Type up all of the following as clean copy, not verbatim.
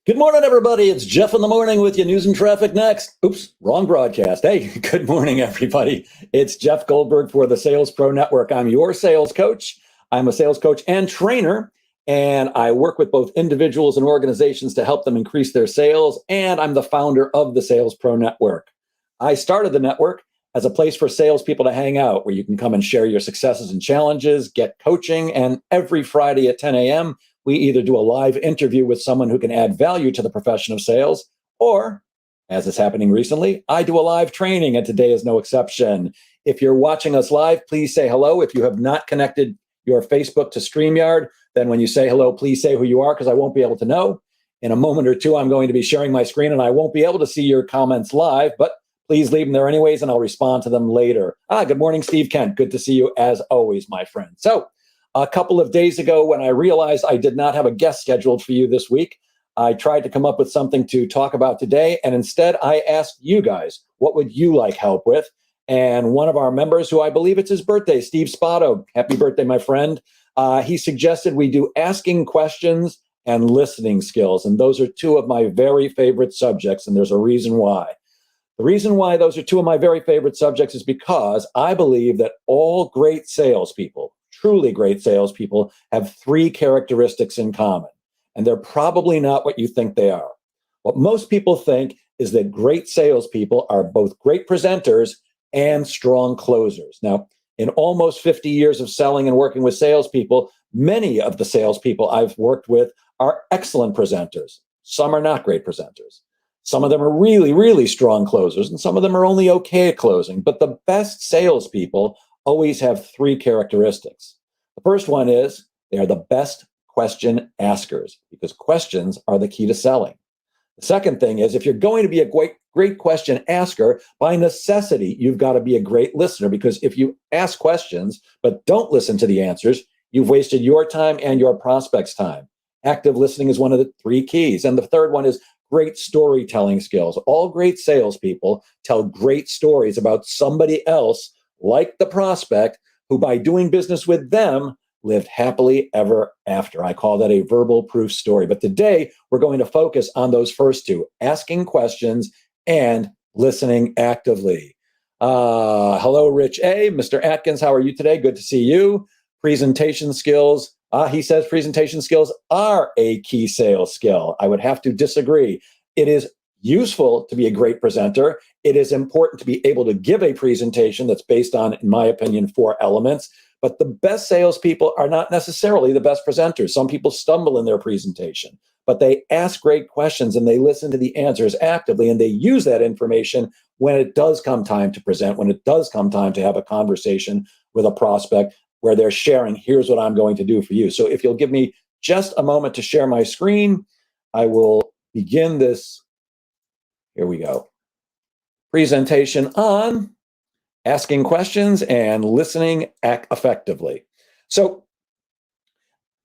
Good morning, everybody. It's Jeff in the morning with you. News and traffic next. Oops, wrong broadcast. Hey, good morning, everybody. It's Jeff Goldberg for the Sales Pro Network. I'm your sales coach. I'm a sales coach and trainer, and I work with both individuals and organizations to help them increase their sales. And I'm the founder of the Sales Pro Network. I started the network as a place for salespeople to hang out where you can come and share your successes and challenges, get coaching, and every Friday at 10 a.m., we either do a live interview with someone who can add value to the profession of sales, or, as is happening recently, I do a live training, and today is no exception. If you're watching us live, please say hello. If you have not connected your Facebook to StreamYard, then when you say hello, please say who you are, because I won't be able to know. In a moment or two, I'm going to be sharing my screen, and I won't be able to see your comments live, but please leave them there anyways, and I'll respond to them later. Good morning, Steve Kent. Good to see you as always, my friend. So, a couple of days ago, when I realized I did not have a guest scheduled for you this week, I tried to come up with something to talk about today. And instead, I asked you guys, what would you like help with? And one of our members, who I believe it's his birthday, Steve Spotto, happy birthday, my friend, he suggested we do asking questions and listening skills. And those are two of my very favorite subjects. And there's a reason why. The reason why those are two of my very favorite subjects is because I believe that all great salespeople, truly great salespeople, have three characteristics in common. And they're probably not what you think they are. What most people think is that great salespeople are both great presenters and strong closers. Now, in almost 50 years of selling and working with salespeople, many of the salespeople I've worked with are excellent presenters. Some are not great presenters. Some of them are really, really strong closers, and some of them are only okay at closing. But the best salespeople always have three characteristics. The first one is they are the best question askers, because questions are the key to selling. The second thing is, if you're going to be a great question asker, by necessity, you've got to be a great listener, because if you ask questions but don't listen to the answers, you've wasted your time and your prospect's time. Active listening is one of the three keys. And the third one is great storytelling skills. All great salespeople tell great stories about somebody else, like the prospect, who by doing business with them lived happily ever after. I call that a verbal proof story. But today we're going to focus on those first two, asking questions and listening actively. Hello, Rich A. Mr. Atkins, how are you today? Good to see you. Presentation skills. He says presentation skills are a key sales skill. I would have to disagree. It is useful to be a great presenter. It is important to be able to give a presentation that's based on, in my opinion, four elements. But the best salespeople are not necessarily the best presenters. Some people stumble in their presentation, but they ask great questions and they listen to the answers actively, and they use that information when it does come time to present, when it does come time to have a conversation with a prospect, where they're sharing, here's what I'm going to do for you. So if you'll give me just a moment to share my screen, I will begin this. Here we go. Presentation on asking questions and listening effectively. So,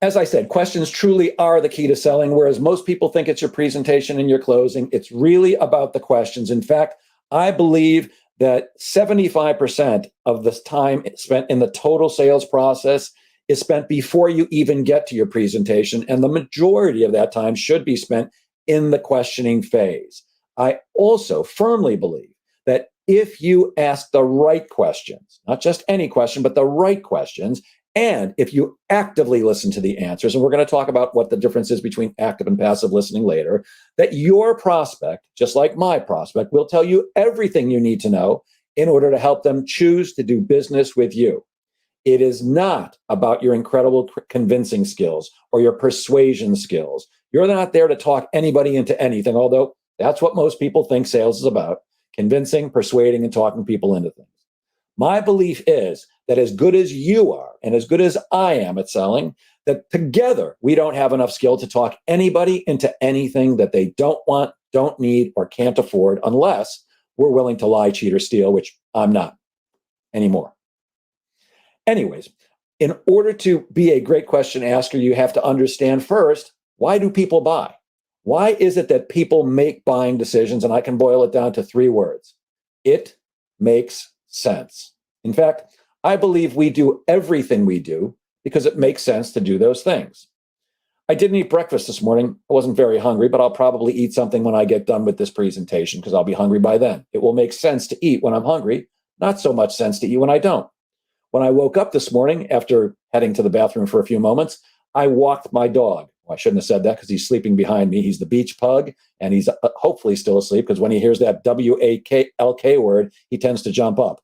as I said, questions truly are the key to selling, whereas most people think it's your presentation and your closing. It's really about the questions. In fact, I believe that 75% of the time spent in the total sales process is spent before you even get to your presentation. And the majority of that time should be spent in the questioning phase. I also firmly believe that if you ask the right questions, not just any question, but the right questions, and if you actively listen to the answers, and we're going to talk about what the difference is between active and passive listening later, that your prospect, just like my prospect, will tell you everything you need to know in order to help them choose to do business with you. It is not about your incredible convincing skills or your persuasion skills. You're not there to talk anybody into anything, although that's what most people think sales is about: convincing, persuading, and talking people into things. My belief is that as good as you are and as good as I am at selling, that together we don't have enough skill to talk anybody into anything that they don't want, don't need, or can't afford, unless we're willing to lie, cheat, or steal, which I'm not anymore. Anyways, in order to be a great question asker, you have to understand first, why do people buy? Why is it that people make buying decisions? And I can boil it down to three words. It makes sense. In fact, I believe we do everything we do because it makes sense to do those things. I didn't eat breakfast this morning. I wasn't very hungry, but I'll probably eat something when I get done with this presentation because I'll be hungry by then. It will make sense to eat when I'm hungry, not so much sense to eat when I don't. When I woke up this morning after heading to the bathroom for a few moments, I walked my dog. Well, I shouldn't have said that because he's sleeping behind me. He's the beach pug, and he's hopefully still asleep because when he hears that WALK word, he tends to jump up.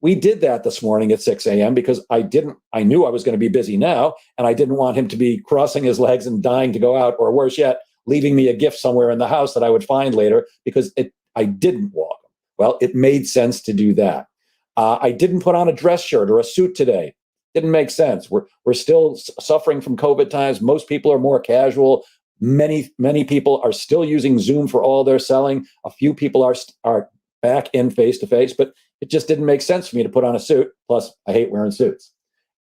We did that this morning at 6 a.m. because I knew I was going to be busy now, and I didn't want him to be crossing his legs and dying to go out, or worse yet, leaving me a gift somewhere in the house that I would find later because I didn't walk him. Well, it made sense to do that. I didn't put on a dress shirt or a suit today. Didn't make sense. We're still suffering from COVID times. Most people are more casual. Many people are still using Zoom for all their selling. A few people are back in face to face, but it just didn't make sense for me to put on a suit. Plus, I hate wearing suits.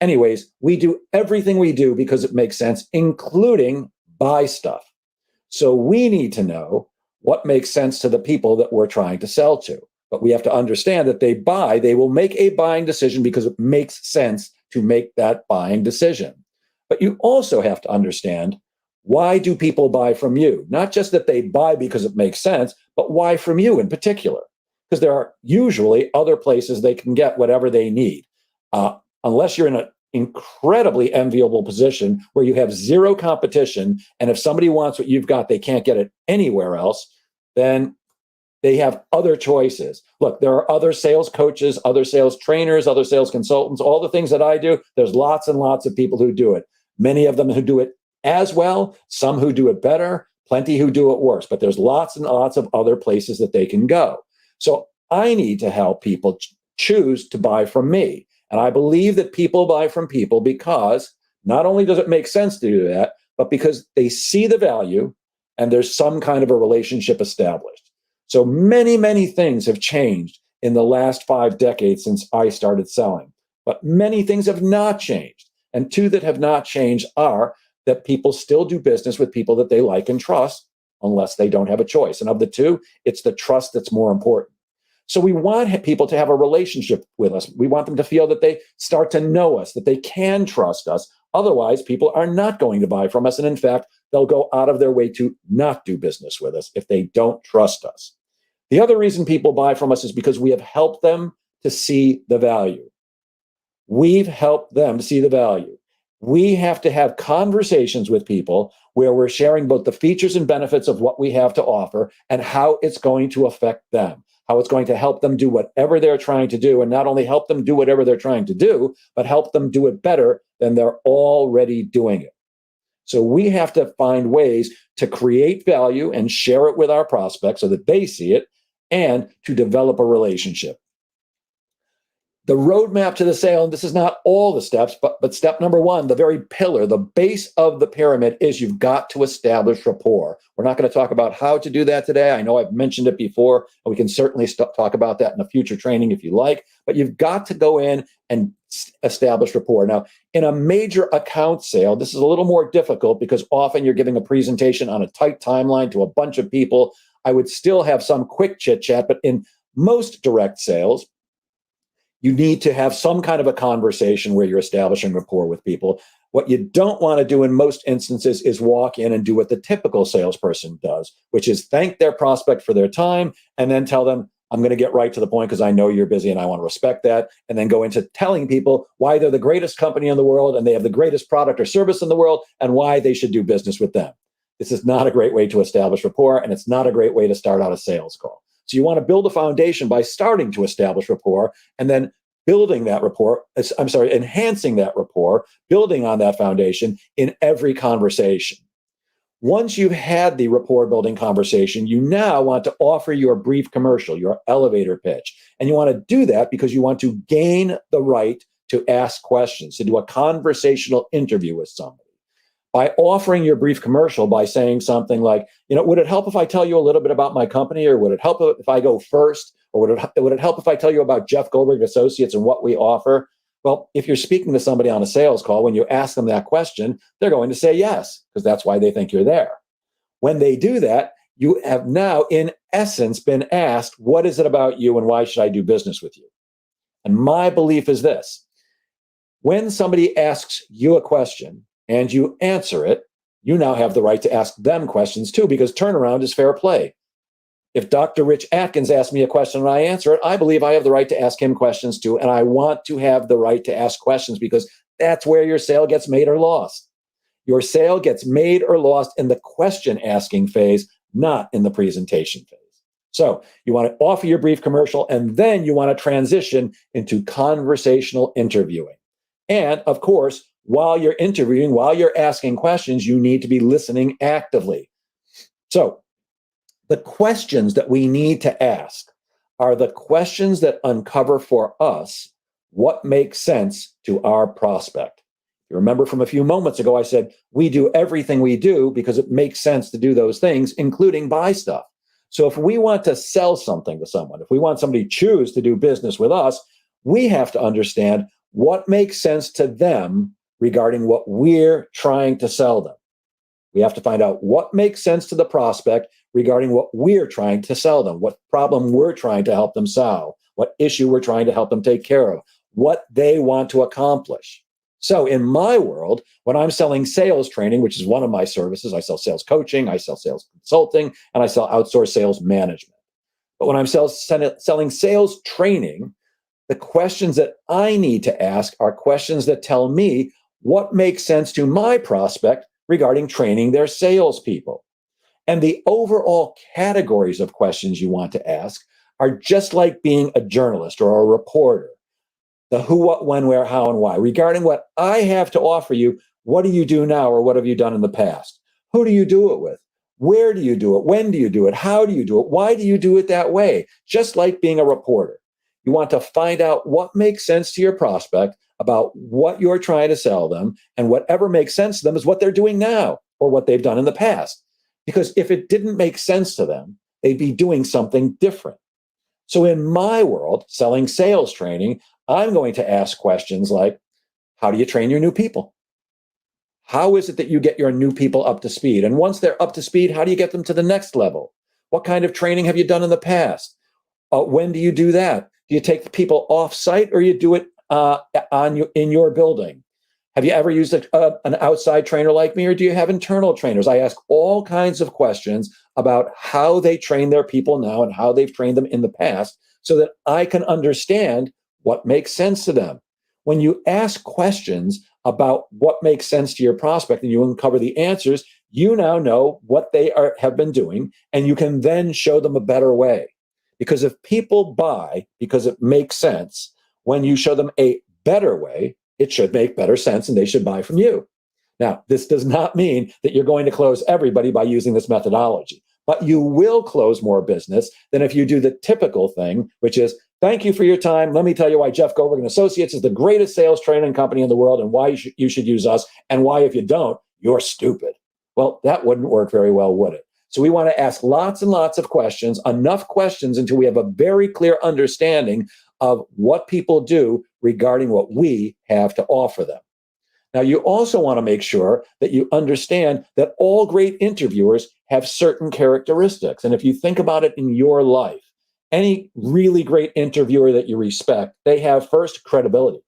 Anyways, we do everything we do because it makes sense, including buy stuff. So we need to know what makes sense to the people that we're trying to sell to. But we have to understand that they will make a buying decision because it makes sense to make that buying decision. But you also have to understand, why do people buy from you? Not just that they buy because it makes sense, but why from you in particular? Because there are usually other places they can get whatever they need. Unless you're in an incredibly enviable position where you have zero competition, and if somebody wants what you've got, they can't get it anywhere else, then they have other choices. Look, there are other sales coaches, other sales trainers, other sales consultants, all the things that I do. There's lots and lots of people who do it. Many of them who do it as well, some who do it better, plenty who do it worse. But there's lots and lots of other places that they can go. So I need to help people choose to buy from me. And I believe that people buy from people because not only does it make sense to do that, but because they see the value and there's some kind of a relationship established. So many things have changed in the last 5 decades since I started selling, but many things have not changed. And two that have not changed are that people still do business with people that they like and trust unless they don't have a choice. And of the two, it's the trust that's more important. So we want people to have a relationship with us. We want them to feel that they start to know us, that they can trust us. Otherwise, people are not going to buy from us. And in fact, they'll go out of their way to not do business with us if they don't trust us. The other reason people buy from us is because we have helped them to see the value. We've helped them to see the value. We have to have conversations with people where we're sharing both the features and benefits of what we have to offer and how it's going to affect them, how it's going to help them do whatever they're trying to do, and not only help them do whatever they're trying to do, but help them do it better than they're already doing it. So we have to find ways to create value and share it with our prospects so that they see it and to develop a relationship. The roadmap to the sale, and this is not all the steps, but step number one, the very pillar, the base of the pyramid is you've got to establish rapport. We're not going to talk about how to do that today. I know I've mentioned it before, and we can certainly talk about that in a future training if you like, but you've got to go in and establish rapport. Now, in a major account sale, this is a little more difficult because often you're giving a presentation on a tight timeline to a bunch of people. I would still have some quick chit chat, but in most direct sales, you need to have some kind of a conversation where you're establishing rapport with people. What you don't want to do in most instances is walk in and do what the typical salesperson does, which is thank their prospect for their time and then tell them, I'm going to get right to the point because I know you're busy and I want to respect that. And then go into telling people why they're the greatest company in the world and they have the greatest product or service in the world and why they should do business with them. This is not a great way to establish rapport, and it's not a great way to start out a sales call. So you want to build a foundation by starting to establish rapport and then building that rapport, enhancing that rapport, building on that foundation in every conversation. Once you've had the rapport building conversation, you now want to offer your brief commercial, your elevator pitch. And you want to do that because you want to gain the right to ask questions, to do a conversational interview with somebody. By offering your brief commercial, by saying something like, would it help if I tell you a little bit about my company, or would it help if I go first, or would it help if I tell you about Jeff Goldberg Associates and what we offer? Well, if you're speaking to somebody on a sales call, when you ask them that question, they're going to say yes, because that's why they think you're there. When they do that, you have now, in essence, been asked, what is it about you and why should I do business with you? And my belief is this: when somebody asks you a question, and you answer it, you now have the right to ask them questions too, because turnaround is fair play. If Dr. Rich Atkins asks me a question and I answer it, I believe I have the right to ask him questions too. And I want to have the right to ask questions because that's where your sale gets made or lost. Your sale gets made or lost in the question asking phase, not in the presentation phase. So you want to offer your brief commercial, and then you want to transition into conversational interviewing. And of course, while you're interviewing, while you're asking questions, you need to be listening actively. So the questions that we need to ask are the questions that uncover for us what makes sense to our prospect. You remember from a few moments ago, I said, we do everything we do because it makes sense to do those things, including buy stuff. So if we want to sell something to someone, if we want somebody to choose to do business with us, we have to understand what makes sense to them regarding what we're trying to sell them. We have to find out what makes sense to the prospect regarding what we're trying to sell them, what problem we're trying to help them solve, what issue we're trying to help them take care of, what they want to accomplish. So in my world, when I'm selling sales training, which is one of my services, I sell sales coaching, I sell sales consulting, and I sell outsourced sales management. But when I'm selling sales training, the questions that I need to ask are questions that tell me what makes sense to my prospect regarding training their salespeople. And the overall categories of questions you want to ask are just like being a journalist or a reporter. The who, what, when, where, how, and why. Regarding what I have to offer you, what do you do now or what have you done in the past? Who do you do it with? Where do you do it? When do you do it? How do you do it? Why do you do it that way? Just like being a reporter. You want to find out what makes sense to your prospect about what you're trying to sell them, and whatever makes sense to them is what they're doing now or what they've done in the past. Because if it didn't make sense to them, they'd be doing something different. So in my world, selling sales training, I'm going to ask questions like, how do you train your new people? How is it that you get your new people up to speed? And once they're up to speed, how do you get them to the next level? What kind of training have you done in the past? When do you do that? Do you take the people off site or you do it in your building? Have you ever used an outside trainer like me, or do you have internal trainers? I ask all kinds of questions about how they train their people now and how they've trained them in the past so that I can understand what makes sense to them. When you ask questions about what makes sense to your prospect and you uncover the answers, you now know what they have been doing, and you can then show them a better way. Because if people buy because it makes sense, when you show them a better way, it should make better sense and they should buy from you. Now, this does not mean that you're going to close everybody by using this methodology, but you will close more business than if you do the typical thing, which is, thank you for your time. Let me tell you why Jeff Goldberg and Associates is the greatest sales training company in the world and why you should use us, and why, if you don't, you're stupid. Well, that wouldn't work very well, would it? So we want to ask lots and lots of questions, enough questions until we have a very clear understanding of what people do regarding what we have to offer them. Now, you also want to make sure that you understand that all great interviewers have certain characteristics. And if you think about it in your life, any really great interviewer that you respect, they have first credibility.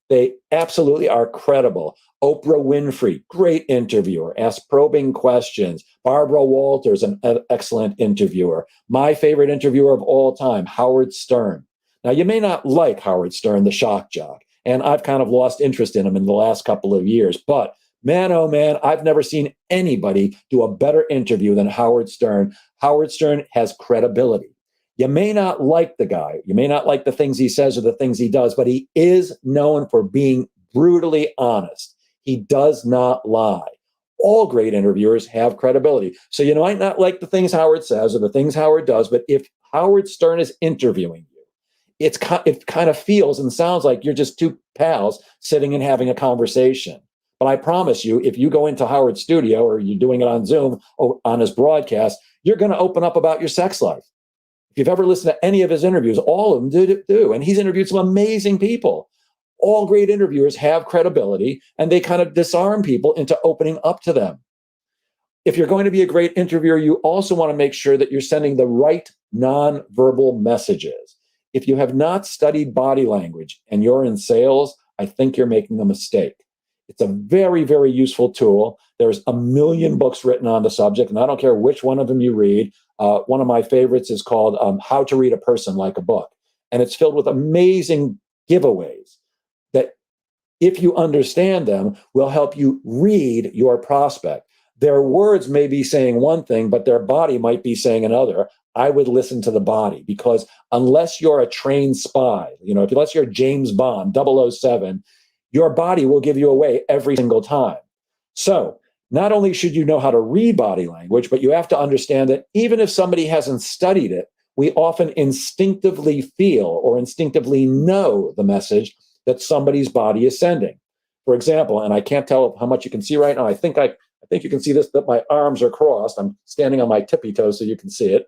They absolutely are credible. Oprah Winfrey, great interviewer, asks probing questions. Barbara Walters, an excellent interviewer. My favorite interviewer of all time, Howard Stern. Now, you may not like Howard Stern, the shock jock, and I've kind of lost interest in him in the last couple of years, but man, oh man, I've never seen anybody do a better interview than Howard Stern. Howard Stern has credibility. You may not like the guy. You may not like the things he says or the things he does, but he is known for being brutally honest. He does not lie. All great interviewers have credibility. So you might not like the things Howard says or the things Howard does, but if Howard Stern is interviewing you, it kind of feels and sounds like you're just two pals sitting and having a conversation. But I promise you, if you go into Howard's studio or you're doing it on Zoom or on his broadcast, you're going to open up about your sex life. If you've ever listened to any of his interviews, all of them do. And he's interviewed some amazing people. All great interviewers have credibility, and they kind of disarm people into opening up to them. If you're going to be a great interviewer, you also want to make sure that you're sending the right nonverbal messages. If you have not studied body language and you're in sales, I think you're making a mistake. It's a very, very useful tool. There's a million books written on the subject, and I don't care which one of them you read. One of my favorites is called How to Read a Person Like a Book. And it's filled with amazing giveaways that, if you understand them, will help you read your prospect. Their words may be saying one thing, but their body might be saying another. I would listen to the body, because unless you're a trained spy, unless you're James Bond, 007, your body will give you away every single time. So not only should you know how to read body language, but you have to understand that even if somebody hasn't studied it, we often instinctively feel or instinctively know the message that somebody's body is sending. For example, and I can't tell how much you can see right now. I think you can see this, that my arms are crossed. I'm standing on my tippy toes so you can see it.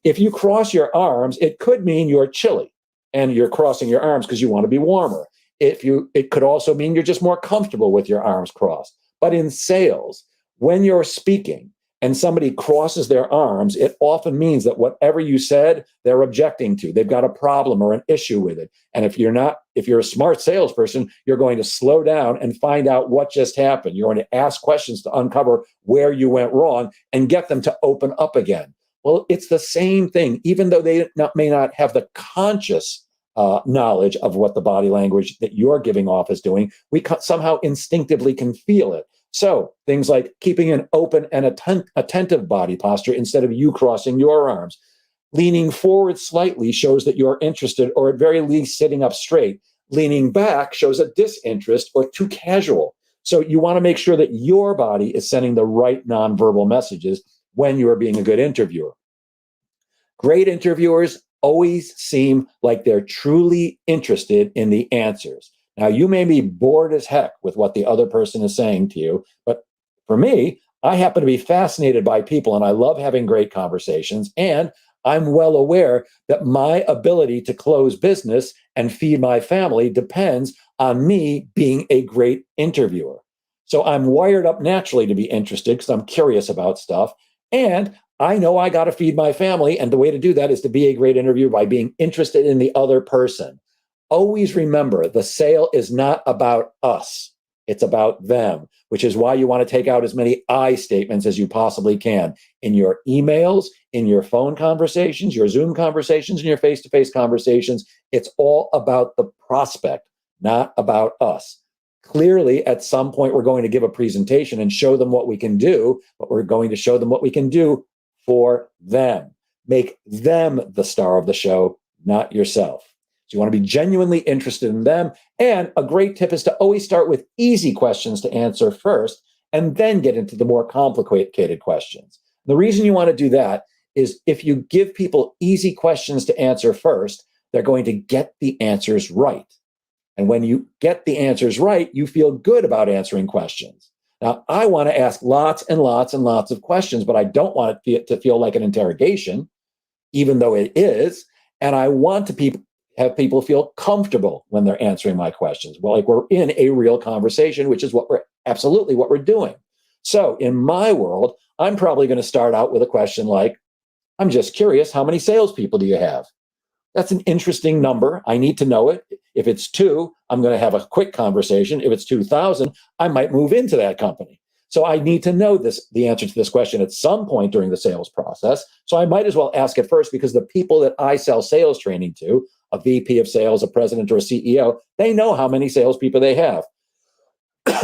If you cross your arms, it could mean you're chilly and you're crossing your arms because you want to be warmer. It could also mean you're just more comfortable with your arms crossed. But in sales, when you're speaking and somebody crosses their arms, it often means that whatever you said, they're objecting to. They've got a problem or an issue with it. And if you're a smart salesperson, you're going to slow down and find out what just happened. You're going to ask questions to uncover where you went wrong and get them to open up again. Well, it's the same thing, even though they may not have the conscious knowledge of what the body language that you're giving off is doing. We somehow instinctively can feel it. So things like keeping an open and attentive body posture instead of you crossing your arms. Leaning forward slightly shows that you're interested, or at very least sitting up straight. Leaning back shows a disinterest or too casual. So you want to make sure that your body is sending the right nonverbal messages when you're being a good interviewer. Great interviewers always seem like they're truly interested in the answers. Now, you may be bored as heck with what the other person is saying to you, but for me, I happen to be fascinated by people and I love having great conversations. And I'm well aware that my ability to close business and feed my family depends on me being a great interviewer. So I'm wired up naturally to be interested because I'm curious about stuff. And I know I got to feed my family. And the way to do that is to be a great interviewer by being interested in the other person. Always remember, the sale is not about us. It's about them, which is why you want to take out as many I statements as you possibly can in your emails, in your phone conversations, your Zoom conversations, and your face-to-face conversations. It's all about the prospect, not about us. Clearly, at some point, we're going to give a presentation and show them what we can do, but we're going to show them what we can do for them. Make them the star of the show, not yourself. So you want to be genuinely interested in them. And a great tip is to always start with easy questions to answer first, and then get into the more complicated questions. The reason you want to do that is if you give people easy questions to answer first, they're going to get the answers right. And when you get the answers right, you feel good about answering questions. Now, I want to ask lots and lots and lots of questions, but I don't want it to feel like an interrogation, even though it is. And I want to have people feel comfortable when they're answering my questions. Well, like we're in a real conversation, which is absolutely what we're doing. So in my world, I'm probably going to start out with a question like, I'm just curious, how many salespeople do you have? That's an interesting number. I need to know it. If it's 2, I'm going to have a quick conversation. If it's 2,000, I might move into that company. So I need to know the answer to this question at some point during the sales process. So I might as well ask it first, because the people that I sell sales training to, a VP of sales, a president, or a CEO, they know how many salespeople they have.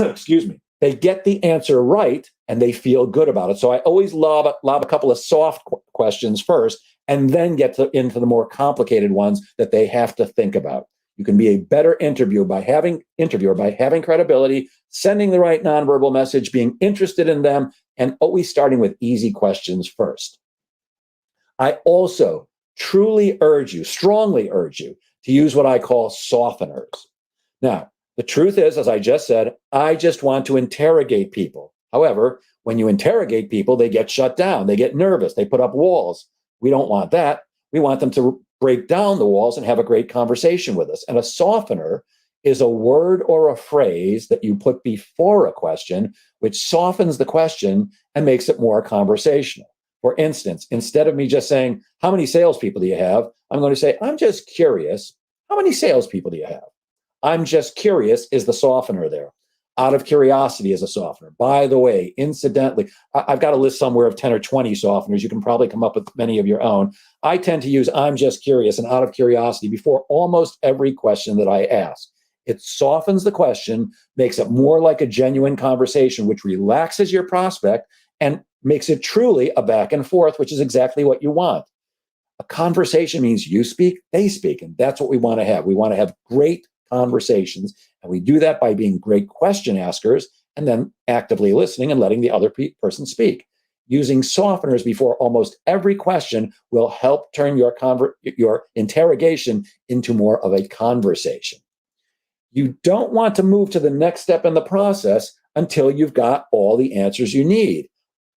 Excuse me. They get the answer right and they feel good about it. So I always lob a couple of soft questions first, and then get into the more complicated ones that they have to think about. You can be a better interviewer by having credibility, sending the right nonverbal message, being interested in them, and always starting with easy questions first. I also strongly urge you to use what I call softeners. Now, the truth is, as I just said, I just want to interrogate people. However, when you interrogate people, they get shut down, they get nervous, they put up walls. We don't want that. We want them to break down the walls and have a great conversation with us. And a softener is a word or a phrase that you put before a question, which softens the question and makes it more conversational. For instance, instead of me just saying, how many salespeople do you have? I'm going to say, I'm just curious. How many salespeople do you have? I'm just curious is the softener there. Out of curiosity is a softener. By the way, incidentally, I've got a list somewhere of 10 or 20 softeners. You can probably come up with many of your own. I tend to use I'm just curious and out of curiosity before almost every question that I ask. It softens the question, makes it more like a genuine conversation, which relaxes your prospect and makes it truly a back and forth, which is exactly what you want. A conversation means you speak, they speak, and that's what we want to have. We want to have great conversations, and we do that by being great question askers and then actively listening and letting the other person speak. Using softeners before almost every question will help turn your interrogation into more of a conversation. You don't want to move to the next step in the process until you've got all the answers you need.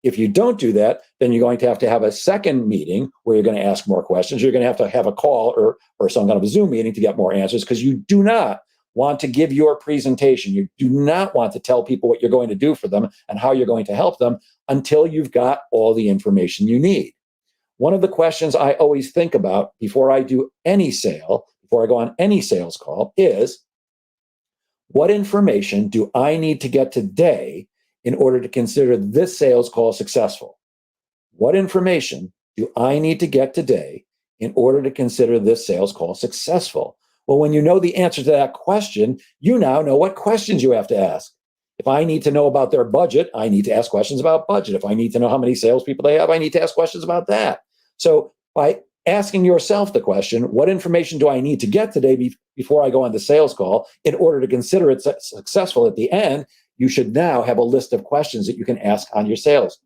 If you don't do that, then you're going to have a second meeting where you're going to ask more questions. You're going to have a call or some kind of a Zoom meeting to get more answers, because you do not want to give your presentation. You do not want to tell people what you're going to do for them and how you're going to help them until you've got all the information you need. One of the questions I always think about before I do any sale, before I go on any sales call, is what information do I need to get today in order to consider this sales call successful? What information do I need to get today in order to consider this sales call successful? Well, when you know the answer to that question, you now know what questions you have to ask. If I need to know about their budget, I need to ask questions about budget. If I need to know how many salespeople they have, I need to ask questions about that. So by asking yourself the question, what information do I need to get today before I go on the sales call in order to consider it successful at the end, you should now have a list of questions that you can ask on your sales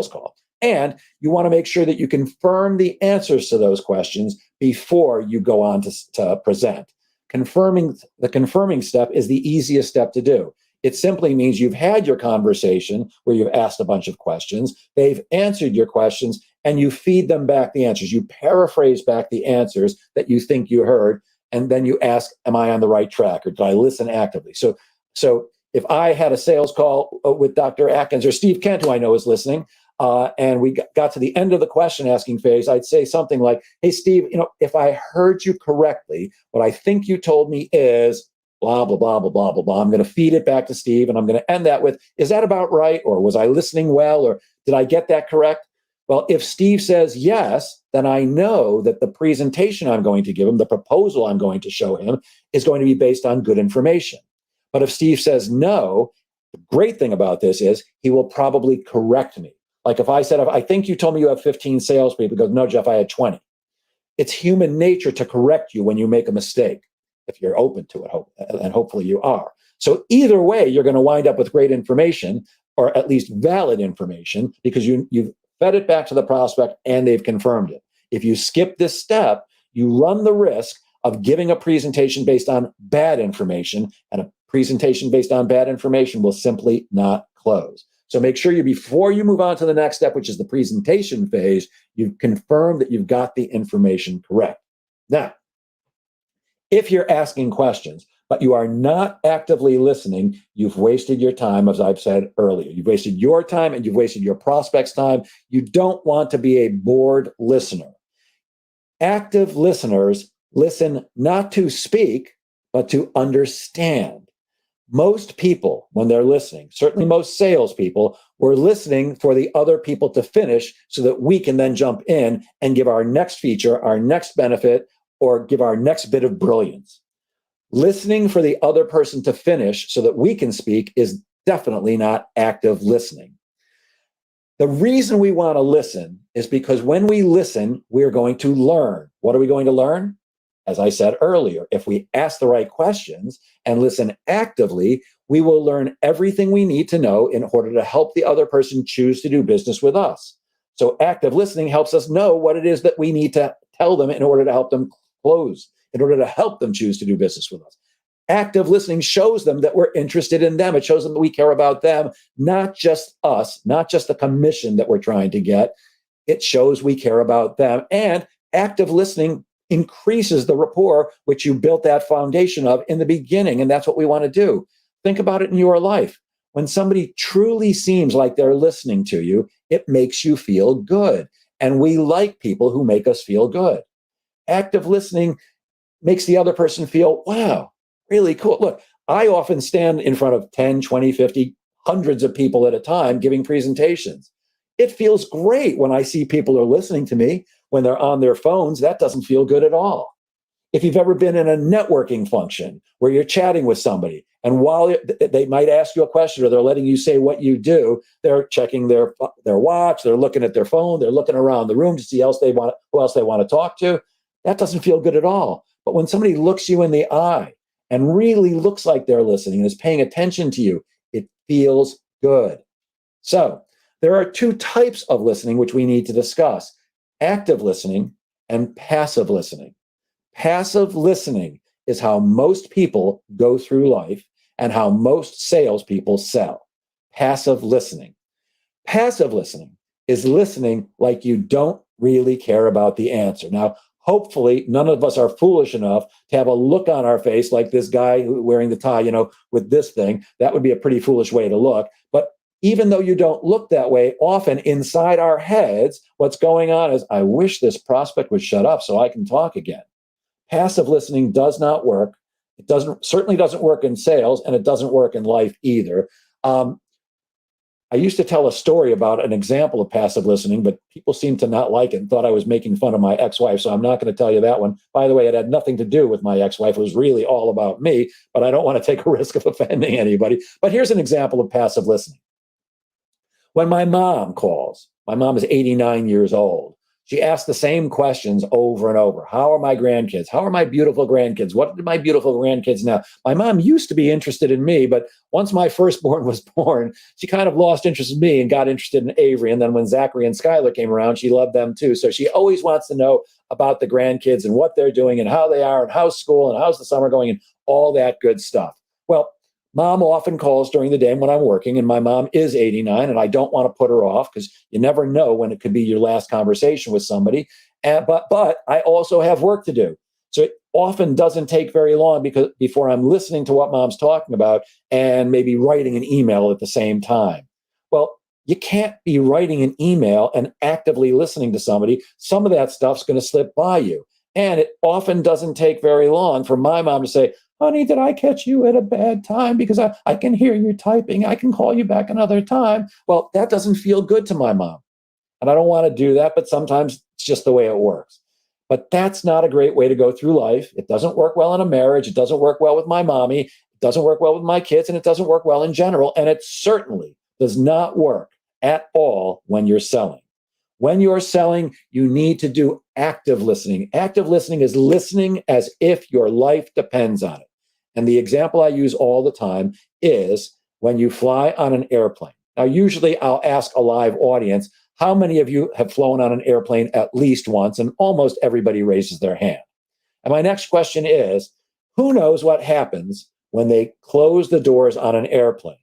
call. And you want to make sure that you confirm the answers to those questions before you go on to present. The confirming step is the easiest step to do. It simply means you've had your conversation where you've asked a bunch of questions, they've answered your questions, and you feed them back the answers. You paraphrase back the answers that you think you heard, and then you ask, am I on the right track, or did I listen actively? So if I had a sales call with Dr. Atkins or Steve Kent, who I know is listening, and we got to the end of the question asking phase, I'd say something like, hey, Steve, if I heard you correctly, what I think you told me is blah, blah, blah, blah, blah, blah, blah. I'm going to feed it back to Steve, and I'm going to end that with, is that about right? Or was I listening well? Or did I get that correct? Well, if Steve says yes, then I know that the presentation I'm going to give him, the proposal I'm going to show him, is going to be based on good information. But if Steve says no, the great thing about this is he will probably correct me. Like if I said, I think you told me you have 15 salespeople, he goes, no, Jeff, I had 20. It's human nature to correct you when you make a mistake, if you're open to it, and hopefully you are. So either way, you're going to wind up with great information, or at least valid information, because you've fed it back to the prospect and they've confirmed it. If you skip this step, you run the risk of giving a presentation based on bad information, and a presentation based on bad information will simply not close. So make sure before you move on to the next step, which is the presentation phase, you've confirmed that you've got the information correct. Now, if you're asking questions, but you are not actively listening, you've wasted your time, as I've said earlier. You've wasted your time and you've wasted your prospect's time. You don't want to be a bored listener. Active listeners listen not to speak, but to understand. Most people, when they're listening, certainly most salespeople, we're listening for the other people to finish so that we can then jump in and give our next feature, our next benefit, or give our next bit of brilliance. Listening for the other person to finish so that we can speak is definitely not active listening. The reason we want to listen is because when we listen, we're going to learn. What are we going to learn? As I said earlier, if we ask the right questions and listen actively, we will learn everything we need to know in order to help the other person choose to do business with us. So active listening helps us know what it is that we need to tell them in order to help them close, in order to help them choose to do business with us. Active listening shows them that we're interested in them. It shows them that we care about them, not just us, not just the commission that we're trying to get. It shows we care about them. And active listening increases the rapport which you built that foundation of in the beginning. And that's what we want to do. Think about it in your life. When somebody truly seems like they're listening to you, it makes you feel good. And we like people who make us feel good. Active listening makes the other person feel, wow, really cool. Look, I often stand in front of 10, 20, 50, hundreds of people at a time giving presentations. It feels great when I see people are listening to me. When they're on their phones, that doesn't feel good at all. If you've ever been in a networking function where you're chatting with somebody and while they might ask you a question or they're letting you say what you do, they're checking their watch, they're looking at their phone, they're looking around the room to see who else they want to talk to. That doesn't feel good at all. But when somebody looks you in the eye and really looks like they're listening and is paying attention to you, it feels good. So there are two types of listening which we need to discuss: active listening and passive listening. Passive listening is how most people go through life and how most salespeople sell. Passive listening. Passive listening is listening like you don't really care about the answer. Now, hopefully, none of us are foolish enough to have a look on our face like this guy wearing the tie, with this thing. That would be a pretty foolish way to look. But even though you don't look that way, often inside our heads, what's going on is, I wish this prospect would shut up so I can talk again. Passive listening does not work. It certainly doesn't work in sales, and it doesn't work in life either. I used to tell a story about an example of passive listening, but people seemed to not like it and thought I was making fun of my ex-wife, so I'm not going to tell you that one. By the way, it had nothing to do with my ex-wife. It was really all about me, but I don't want to take a risk of offending anybody. But here's an example of passive listening. When my mom calls, my mom is 89 years old. She asks the same questions over and over. How are my grandkids? How are my beautiful grandkids? What are my beautiful grandkids now? My mom used to be interested in me, but once my firstborn was born, she kind of lost interest in me and got interested in Avery. And then when Zachary and Skylar came around, she loved them too. So she always wants to know about the grandkids and what they're doing and how they are and how's school and how's the summer going and all that good stuff. Well, Mom often calls during the day when I'm working, and my mom is 89, and I don't want to put her off because you never know when it could be your last conversation with somebody. But I also have work to do. So it often doesn't take very long before I'm listening to what mom's talking about and maybe writing an email at the same time. Well, you can't be writing an email and actively listening to somebody. Some of that stuff's going to slip by you. And it often doesn't take very long for my mom to say, honey, did I catch you at a bad time? Because I can hear you typing. I can call you back another time. Well, that doesn't feel good to my mom. And I don't want to do that, but sometimes it's just the way it works. But that's not a great way to go through life. It doesn't work well in a marriage. It doesn't work well with my mommy. It doesn't work well with my kids. And it doesn't work well in general. And it certainly does not work at all when you're selling. When you're selling, you need to do active listening. Active listening is listening as if your life depends on it. And the example I use all the time is when you fly on an airplane. Now, usually I'll ask a live audience, how many of you have flown on an airplane at least once? And almost everybody raises their hand. And my next question is, who knows what happens when they close the doors on an airplane?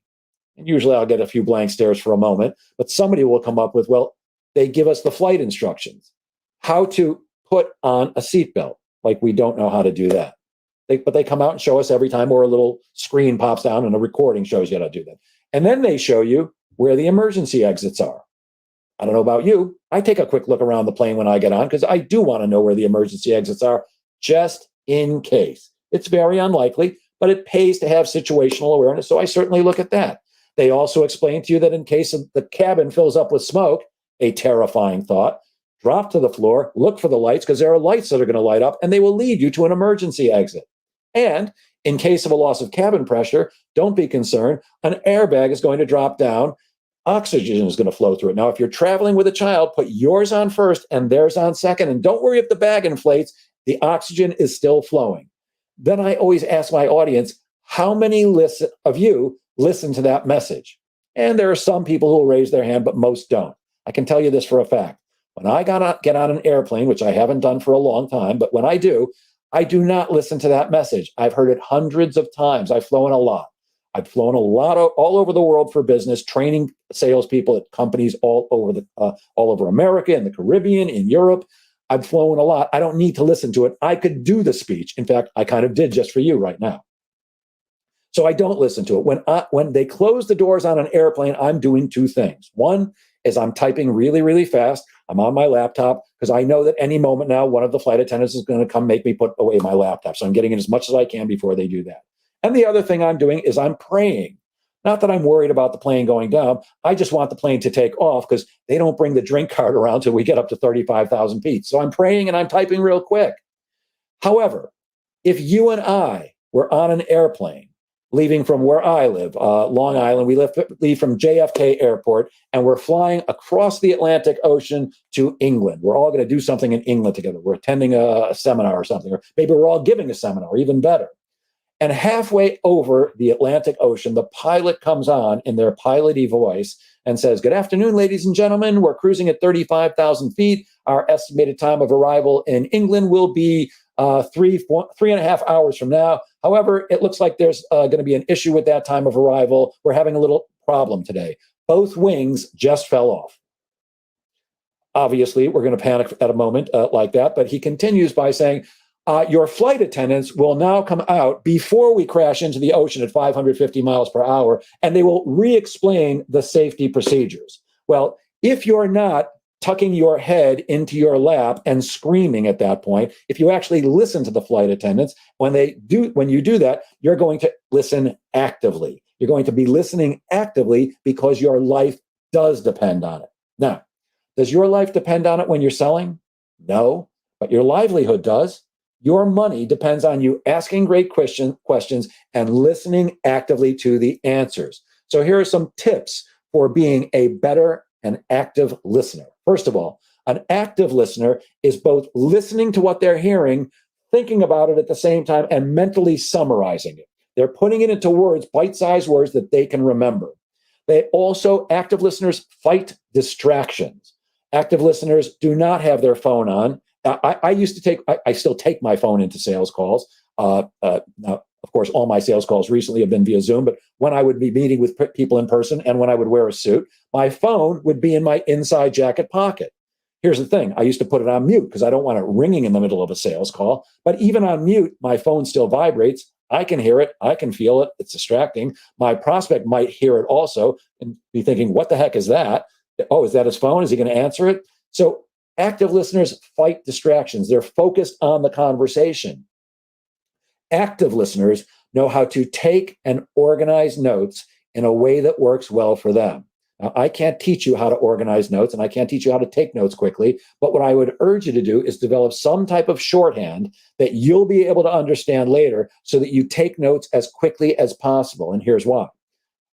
And usually I'll get a few blank stares for a moment, but somebody will come up with, well, they give us the flight instructions, how to put on a seatbelt. Like we don't know how to do that. But they come out and show us every time, or a little screen pops down and a recording shows you how to do that. And then they show you where the emergency exits are. I don't know about you. I take a quick look around the plane when I get on because I do want to know where the emergency exits are, just in case. It's very unlikely, but it pays to have situational awareness. So I certainly look at that. They also explain to you that in case of the cabin fills up with smoke, a terrifying thought, drop to the floor, look for the lights because there are lights that are going to light up and they will lead you to an emergency exit. And in case of a loss of cabin pressure, don't be concerned. An airbag is going to drop down. Oxygen is going to flow through it. Now, if you're traveling with a child, put yours on first and theirs on second. And don't worry if the bag inflates. The oxygen is still flowing. Then I always ask my audience, how many of you listen to that message? And there are some people who will raise their hand, but most don't. I can tell you this for a fact. When I get on an airplane, which I haven't done for a long time, but when I do not listen to that message. I've heard it hundreds of times. I've flown a lot. I've flown a lot all over the world for business, training salespeople at companies all over America, in the Caribbean, in Europe. I've flown a lot. I don't need to listen to it. I could do the speech. In fact, I kind of did just for you right now. So I don't listen to it. When they close the doors on an airplane, I'm doing two things. One is I'm typing really, really fast. I'm on my laptop because I know that any moment now, one of the flight attendants is going to come make me put away my laptop. So I'm getting in as much as I can before they do that. And the other thing I'm doing is I'm praying. Not that I'm worried about the plane going down. I just want the plane to take off because they don't bring the drink cart around till we get up to 35,000 feet. So I'm praying and I'm typing real quick. However, if you and I were on an airplane leaving from where I live, Long Island, we leave from JFK Airport, and we're flying across the Atlantic Ocean to England. We're all going to do something in England together. We're attending a seminar or something, or maybe we're all giving a seminar, even better. And halfway over the Atlantic Ocean, the pilot comes on in their pilot-y voice and says, "Good afternoon, ladies and gentlemen. We're cruising at 35,000 feet. Our estimated time of arrival in England will be 3.5 hours from now. However, it looks like there's going to be an issue with that time of arrival. We're having a little problem today. Both wings just fell off." Obviously, we're going to panic at a moment like that. But he continues by saying, "Your flight attendants will now come out before we crash into the ocean at 550 miles per hour, and they will re-explain the safety procedures." Well, if you're not tucking your head into your lap and screaming at that point, if you actually listen to the flight attendants, when you do that, you're going to listen actively. You're going to be listening actively because your life does depend on it. Now, does your life depend on it when you're selling? No, but your livelihood does. Your money depends on you asking great questions and listening actively to the answers. So here are some tips for being a better and active listener. First of all, an active listener is both listening to what they're hearing, thinking about it at the same time, and mentally summarizing it. They're putting it into words, bite-sized words that they can remember. Active listeners fight distractions. Active listeners do not have their phone on. I still take my phone into sales calls. Now, of course, all my sales calls recently have been via Zoom, but when I would be meeting with people in person and when I would wear a suit, my phone would be in my inside jacket pocket. Here's the thing. I used to put it on mute because I don't want it ringing in the middle of a sales call. But even on mute, my phone still vibrates. I can hear it. I can feel it. It's distracting. My prospect might hear it also and be thinking, what the heck is that? Oh, is that his phone? Is he going to answer it? So active listeners fight distractions. They're focused on the conversation. Active listeners know how to take and organize notes in a way that works well for them. Now, I can't teach you how to organize notes and I can't teach you how to take notes quickly, but what I would urge you to do is develop some type of shorthand that you'll be able to understand later so that you take notes as quickly as possible. And here's why.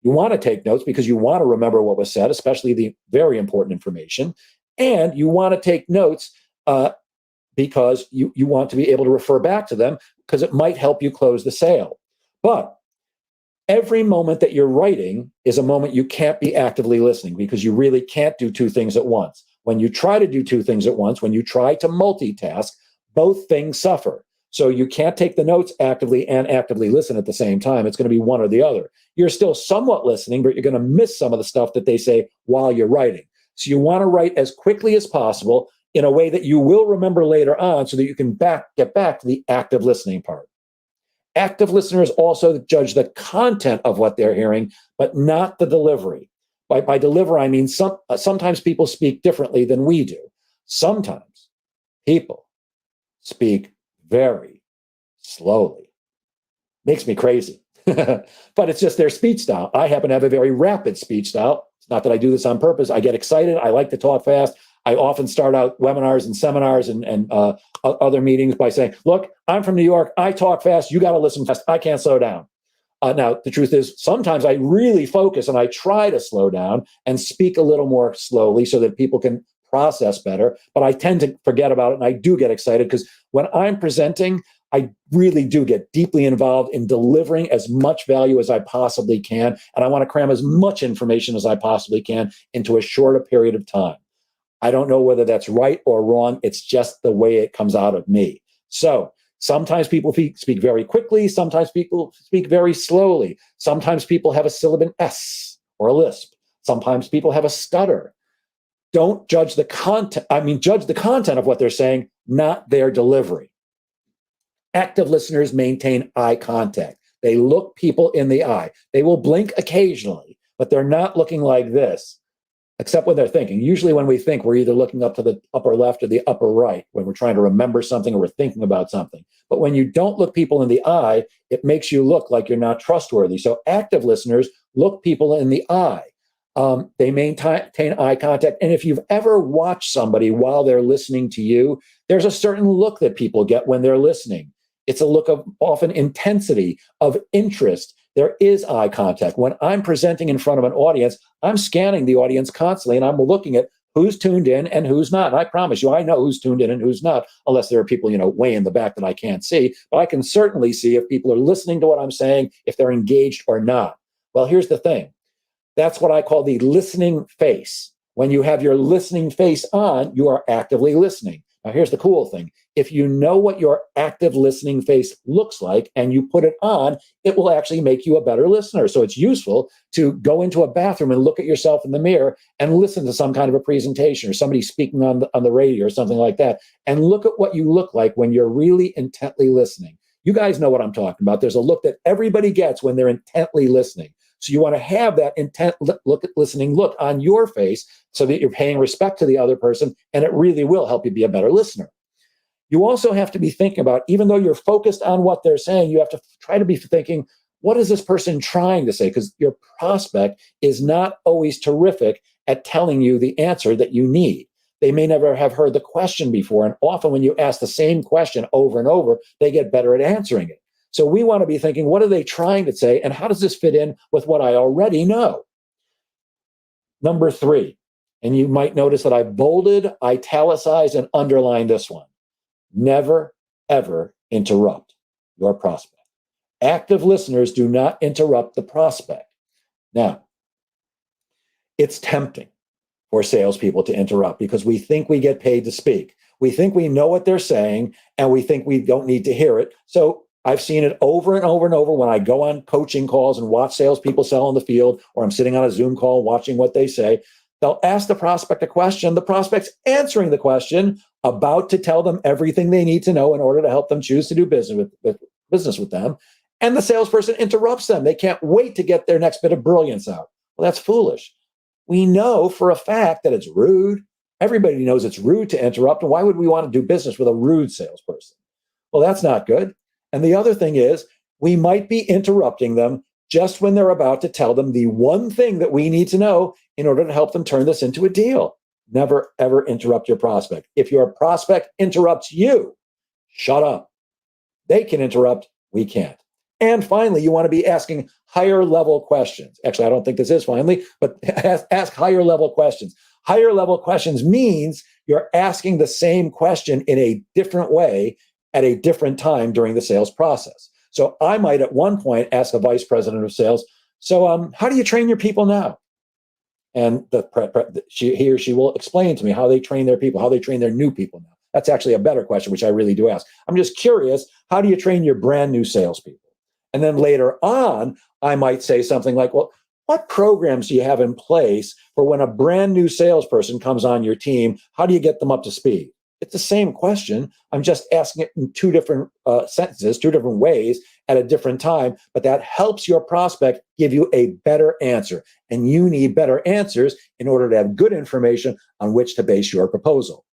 You want to take notes because you want to remember what was said, especially the very important information. And you want to take notes because you want to be able to refer back to them because it might help you close the sale. But every moment that you're writing is a moment you can't be actively listening because you really can't do two things at once. When you try to do two things at once, when you try to multitask, both things suffer. So you can't take the notes actively and actively listen at the same time. It's going to be one or the other. You're still somewhat listening, but you're going to miss some of the stuff that they say while you're writing. So you want to write as quickly as possible in a way that you will remember later on so that you can get back to the active listening part. Active listeners also judge the content of what they're hearing, but not the delivery. By deliver, I mean sometimes people speak differently than we do. Sometimes people speak very slowly. Makes me crazy. But it's just their speech style. I happen to have a very rapid speech style. It's not that I do this on purpose. I get excited. I like to talk fast. I often start out webinars and seminars and other meetings by saying, look, I'm from New York. I talk fast. You got to listen fast. I can't slow down. Now, the truth is, sometimes I really focus and I try to slow down and speak a little more slowly so that people can process better. But I tend to forget about it and I do get excited because when I'm presenting, I really do get deeply involved in delivering as much value as I possibly can. And I want to cram as much information as I possibly can into a shorter period of time. I don't know whether that's right or wrong. It's just the way it comes out of me. So sometimes people speak very quickly. Sometimes people speak very slowly. Sometimes people have a sibilant S or a lisp. Sometimes people have a stutter. Don't judge the content. Judge the content of what they're saying, not their delivery. Active listeners maintain eye contact. They look people in the eye. They will blink occasionally, but they're not looking like this. except when they're thinking. Usually when we think, we're either looking up to the upper left or the upper right when we're trying to remember something or we're thinking about something. But when you don't look people in the eye, it makes you look like you're not trustworthy. So active listeners look people in the eye. They maintain eye contact. And if you've ever watched somebody while they're listening to you, there's a certain look that people get when they're listening. It's a look of often intensity, of interest. There is eye contact. When I'm presenting in front of an audience, I'm scanning the audience constantly and I'm looking at who's tuned in and who's not. And I promise you, I know who's tuned in and who's not, unless there are people, way in the back that I can't see. But I can certainly see if people are listening to what I'm saying, if they're engaged or not. Well, here's the thing. That's what I call the listening face. When you have your listening face on, you are actively listening. Now, here's the cool thing. If you know what your active listening face looks like and you put it on, it will actually make you a better listener. So it's useful to go into a bathroom and look at yourself in the mirror and listen to some kind of a presentation or somebody speaking on the radio or something like that, and look at what you look like when you're really intently listening. You guys know what I'm talking about. There's a look that everybody gets when they're intently listening. So you want to have that intent listening look on your face so that you're paying respect to the other person, and it really will help you be a better listener. You also have to be thinking about, even though you're focused on what they're saying, you have to try to be thinking, what is this person trying to say? Because your prospect is not always terrific at telling you the answer that you need. They may never have heard the question before, and often when you ask the same question over and over, they get better at answering it. So we want to be thinking, what are they trying to say, and how does this fit in with what I already know? Number 3, and you might notice that I bolded, italicized, and underlined this one. Never, ever interrupt your prospect. Active listeners do not interrupt the prospect. Now, it's tempting for salespeople to interrupt because we think we get paid to speak. We think we know what they're saying, and we think we don't need to hear it. So I've seen it over and over and over when I go on coaching calls and watch salespeople sell in the field, or I'm sitting on a Zoom call watching what they say. They'll ask the prospect a question. The prospect's answering the question, about to tell them everything they need to know in order to help them choose to do business with them. And the salesperson interrupts them. They can't wait to get their next bit of brilliance out. Well, that's foolish. We know for a fact that it's rude. Everybody knows it's rude to interrupt. And why would we want to do business with a rude salesperson? Well, that's not good. And the other thing is, we might be interrupting them just when they're about to tell them the one thing that we need to know in order to help them turn this into a deal. Never, ever interrupt your prospect. If your prospect interrupts you, shut up. They can interrupt, we can't. And finally, you want to be asking higher level questions. Actually, I don't think this is finally, but ask higher level questions. Higher level questions means you're asking the same question in a different way at a different time during the sales process. So I might at one point ask a vice president of sales, so how do you train your people now? And he or she will explain to me how they train their people, how they train their new people now. That's actually a better question, which I really do ask. I'm just curious, how do you train your brand new salespeople? And then later on, I might say something like, well, what programs do you have in place for when a brand new salesperson comes on your team? How do you get them up to speed? It's the same question. I'm just asking it in two different sentences, two different ways at a different time, but that helps your prospect give you a better answer. And you need better answers in order to have good information on which to base your proposal.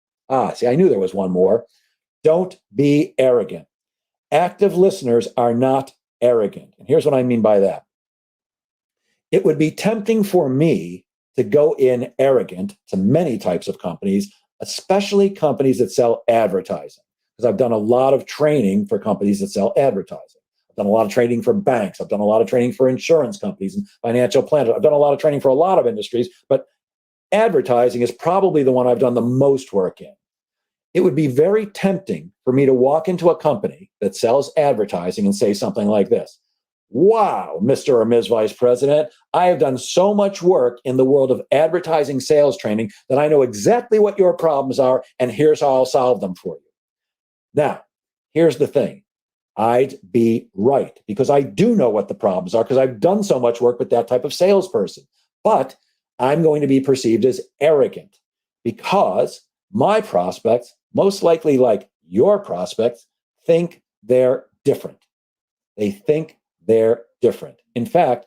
See, I knew there was one more. Don't be arrogant. Active listeners are not arrogant. And here's what I mean by that. It would be tempting for me to go in arrogant to many types of companies, especially companies that sell advertising, because I've done a lot of training for companies that sell advertising. I've done a lot of training for banks. I've done a lot of training for insurance companies and financial planners. I've done a lot of training for a lot of industries, but advertising is probably the one I've done the most work in. It would be very tempting for me to walk into a company that sells advertising and say something like this. Wow, Mr. or Ms. Vice President, I have done so much work in the world of advertising sales training that I know exactly what your problems are, and here's how I'll solve them for you. Now, here's the thing. I'd be right, because I do know what the problems are, because I've done so much work with that type of salesperson. But I'm going to be perceived as arrogant, because my prospects, most likely like your prospects, think they're different. They think they're different. In fact,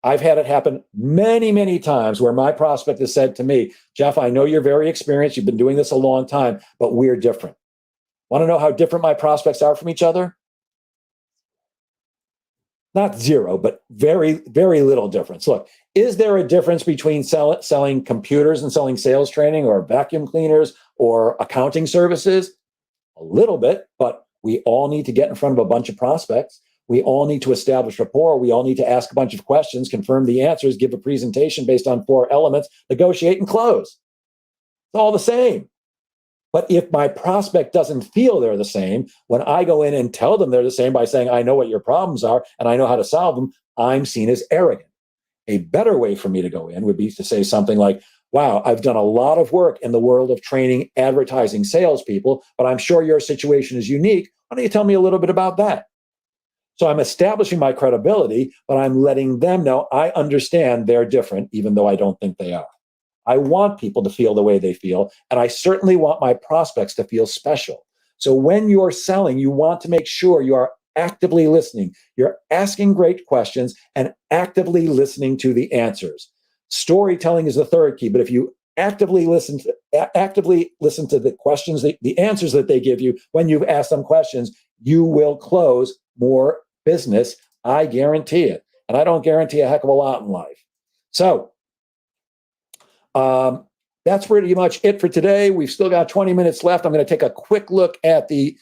I've had it happen many, many times where my prospect has said to me, Jeff, I know you're very experienced. You've been doing this a long time, but we're different. Want to know how different my prospects are from each other? Not zero, but very, very little difference. Look, is there a difference between selling computers and selling sales training, or vacuum cleaners or accounting services? A little bit, but we all need to get in front of a bunch of prospects. We all need to establish rapport. We all need to ask a bunch of questions, confirm the answers, give a presentation based on 4 elements, negotiate and close. It's all the same. But if my prospect doesn't feel they're the same, when I go in and tell them they're the same by saying, I know what your problems are and I know how to solve them, I'm seen as arrogant. A better way for me to go in would be to say something like, wow, I've done a lot of work in the world of training, advertising salespeople, but I'm sure your situation is unique. Why don't you tell me a little bit about that? So I'm establishing my credibility, but I'm letting them know I understand they're different, even though I don't think they are. I want people to feel the way they feel, and I certainly want my prospects to feel special. So when you're selling, you want to make sure you are actively listening. You're asking great questions and actively listening to the answers. Storytelling is the third key, but if you actively listen to the questions, the answers that they give you when you've asked them questions, you will close more business. I guarantee it. And I don't guarantee a heck of a lot in life. So that's pretty much it for today. We've still got 20 minutes left. I'm going to take a quick look at the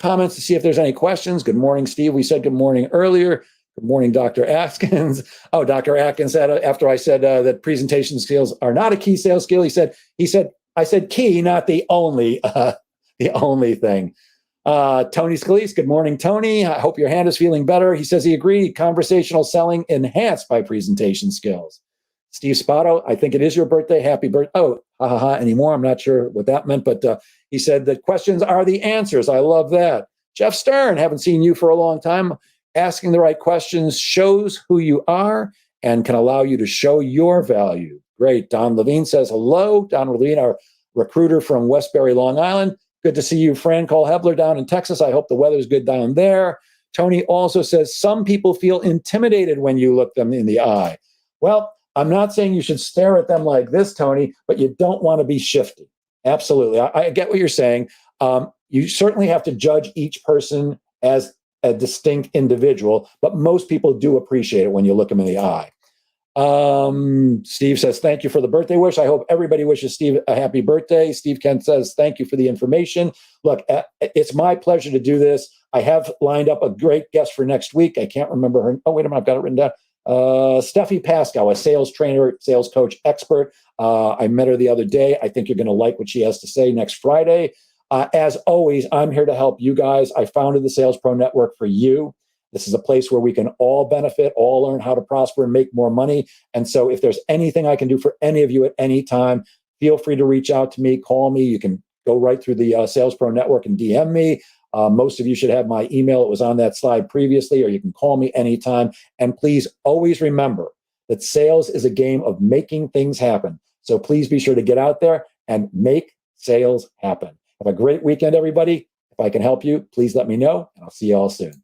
comments to see if there's any questions. Good morning, Steve. We said good morning earlier. Good morning, Dr. Atkins. Oh, Dr. Atkins said, after I said that presentation skills are not a key sales skill, he said, I said key, not the only thing. Tony Scalise, good morning, Tony. I hope your hand is feeling better. He says he agreed. Conversational selling enhanced by presentation skills. Steve Spotto, I think it is your birthday. Happy birthday. Oh, anymore. I'm not sure what that meant, but he said that questions are the answers. I love that. Jeff Stern, haven't seen you for a long time. Asking the right questions shows who you are and can allow you to show your value. Great. Don Levine says hello. Don Levine, our recruiter from Westbury, Long Island. Good to see you, Fran Cole Hebler, down in Texas. I hope the weather's good down there. Tony also says some people feel intimidated when you look them in the eye. Well, I'm not saying you should stare at them like this, Tony, but you don't want to be shifty. Absolutely. I get what you're saying. You certainly have to judge each person as a distinct individual, but most people do appreciate it when you look them in the eye. Steve says, thank you for the birthday wish. I hope everybody wishes Steve a happy birthday. Steve Kent says, thank you for the information. Look, it's my pleasure to do this. I have lined up a great guest for next week. I can't remember her. Oh, wait a minute. I've got it written down. Steffi Pascal, a sales trainer, sales coach expert. I met her the other day. I think you're going to like what she has to say next Friday. As always, I'm here to help you guys. I founded the Sales Pro Network for you. This is a place where we can all benefit, all learn how to prosper and make more money. And so if there's anything I can do for any of you at any time, feel free to reach out to me, call me. You can go right through the Sales Pro Network and DM me. Most of you should have my email. It was on that slide previously, or you can call me anytime. And please always remember that sales is a game of making things happen. So please be sure to get out there and make sales happen. Have a great weekend, everybody. If I can help you, please let me know, and I'll see you all soon.